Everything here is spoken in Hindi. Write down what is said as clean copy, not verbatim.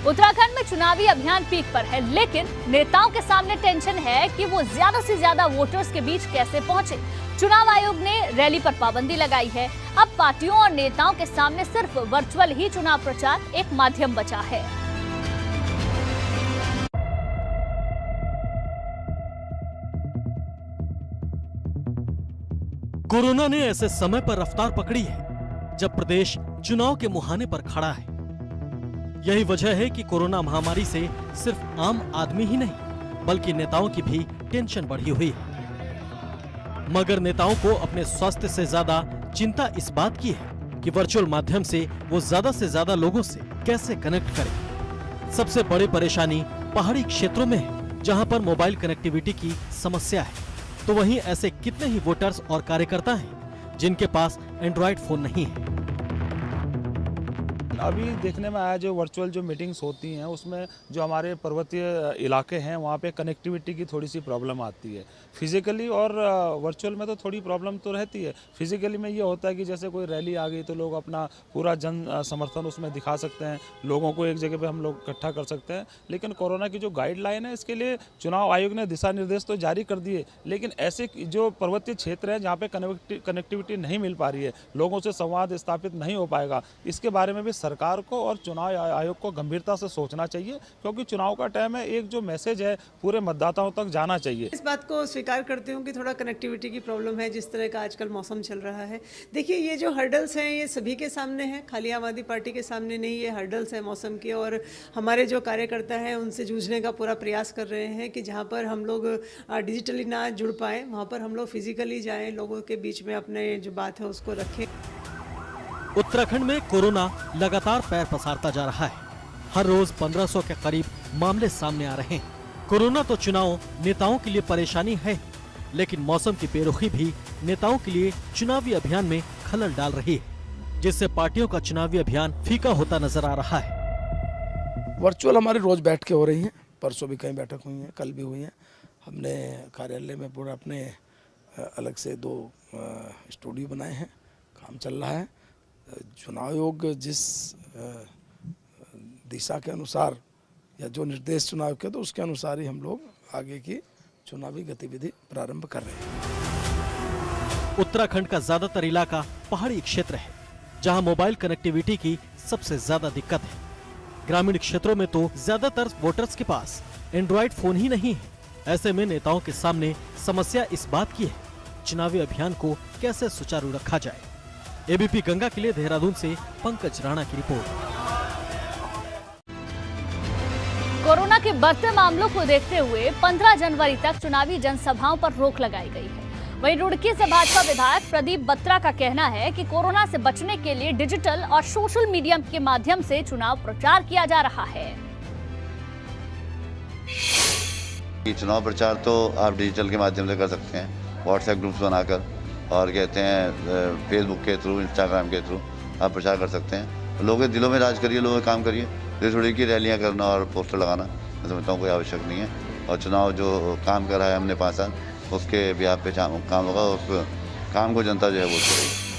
उत्तराखंड में चुनावी अभियान पीक पर है, लेकिन नेताओं के सामने टेंशन है कि वो ज्यादा से ज्यादा वोटर्स के बीच कैसे पहुंचे। चुनाव आयोग ने रैली पर पाबंदी लगाई है। अब पार्टियों और नेताओं के सामने सिर्फ वर्चुअल ही चुनाव प्रचार एक माध्यम बचा है। कोरोना ने ऐसे समय पर रफ्तार पकड़ी है जब प्रदेश चुनाव के मुहाने पर खड़ा है। यही वजह है कि कोरोना महामारी से सिर्फ आम आदमी ही नहीं बल्कि नेताओं की भी टेंशन बढ़ी हुई है। मगर नेताओं को अपने स्वास्थ्य से ज्यादा चिंता इस बात की है कि वर्चुअल माध्यम से वो ज्यादा से ज्यादा लोगों से कैसे कनेक्ट करें। सबसे बड़ी परेशानी पहाड़ी क्षेत्रों में है, जहां पर मोबाइल कनेक्टिविटी की समस्या है। तो वहीं ऐसे कितने ही वोटर्स और कार्यकर्ता हैं जिनके पास एंड्रॉइड फोन नहीं है। अभी देखने में आया जो वर्चुअल जो मीटिंग्स होती हैं उसमें जो हमारे पर्वतीय इलाके हैं वहाँ पे कनेक्टिविटी की थोड़ी सी प्रॉब्लम आती है। फिजिकली और वर्चुअल में तो थोड़ी प्रॉब्लम तो रहती है। फिजिकली में ये होता है कि जैसे कोई रैली आ गई तो लोग अपना पूरा जन समर्थन उसमें दिखा सकते हैं, लोगों को एक जगह पे हम लोग इकट्ठा कर सकते हैं। लेकिन कोरोना की जो गाइडलाइन है इसके लिए चुनाव आयोग ने दिशा निर्देश तो जारी कर दिए, लेकिन ऐसे जो पर्वतीय क्षेत्र है जहाँ पे कनेक्टिविटी नहीं मिल पा रही है, लोगों से संवाद स्थापित नहीं हो पाएगा, इसके बारे में भी सरकार को और चुनाव आयोग को गंभीरता से सोचना चाहिए, क्योंकि चुनाव का टाइम है। एक जो मैसेज है पूरे मतदाताओं तक जाना चाहिए। इस बात को स्वीकार करती हूँ कि थोड़ा कनेक्टिविटी की प्रॉब्लम है, जिस तरह का आजकल मौसम चल रहा है। देखिए, ये जो हर्डल्स हैं ये सभी के सामने हैं, खाली आम आदमी पार्टी के सामने नहीं। ये हर्डल्स है मौसम के, और हमारे जो कार्यकर्ता हैं उनसे जूझने का पूरा प्रयास कर रहे हैं कि जहाँ पर हम लोग डिजिटली ना जुड़ पाए वहाँ पर हम लोग फिजिकली जाएँ, लोगों के बीच में अपने जो बात है उसको रखें। उत्तराखंड में कोरोना लगातार पैर पसारता जा रहा है। हर रोज 1500 के करीब मामले सामने आ रहे हैं। कोरोना तो चुनाव नेताओं के लिए परेशानी है, लेकिन मौसम की बेरुखी भी नेताओं के लिए चुनावी अभियान में खलल डाल रही है, जिससे पार्टियों का चुनावी अभियान फीका होता नजर आ रहा है। वर्चुअल हमारी रोज बैठ के हो रही है। परसों भी कई बैठक हुई है, कल भी हुई है। हमने कार्यालय में पूरा अपने अलग से 2 स्टूडियो बनाए हैं, काम चल रहा है। चुनाव आयोग जिस दिशा के अनुसार या जो निर्देश चुनाव के, तो उसके अनुसार ही हम लोग आगे की चुनावी गतिविधि प्रारंभ कर रहे हैं। उत्तराखंड का ज्यादातर इलाका पहाड़ी क्षेत्र है, जहां मोबाइल कनेक्टिविटी की सबसे ज्यादा दिक्कत है। ग्रामीण क्षेत्रों में तो ज्यादातर वोटर्स के पास एंड्रॉइड फोन ही नहीं है। ऐसे में नेताओं के सामने समस्या इस बात की है, चुनावी अभियान को कैसे सुचारू रखा जाए। एबीपी गंगा के लिए देहरादून से पंकज राणा की रिपोर्ट। कोरोना के बढ़ते मामलों को देखते हुए 15 जनवरी तक चुनावी जनसभाओं पर रोक लगाई गई है। वहीं रुड़की से भाजपा विधायक प्रदीप बत्रा का कहना है कि कोरोना से बचने के लिए डिजिटल और सोशल मीडिया के माध्यम से चुनाव प्रचार किया जा रहा है। चुनाव प्रचार तो आप डिजिटल के माध्यम से कर सकते हैं, व्हाट्सएप ग्रुप्स बनाकर, और कहते हैं फेसबुक के थ्रू, इंस्टाग्राम के थ्रू आप प्रचार कर सकते हैं। लोगों के दिलों में राज करिए, लोगों में काम करिए। थोड़ी की रैलियाँ करना और पोस्टर लगाना मैं समझता हूँ कोई आवश्यक नहीं है। और चुनाव जो काम करा है हमने 5 साल, उसके बिहाफ पे काम होगा, उस काम को जनता जो है वो करेगी।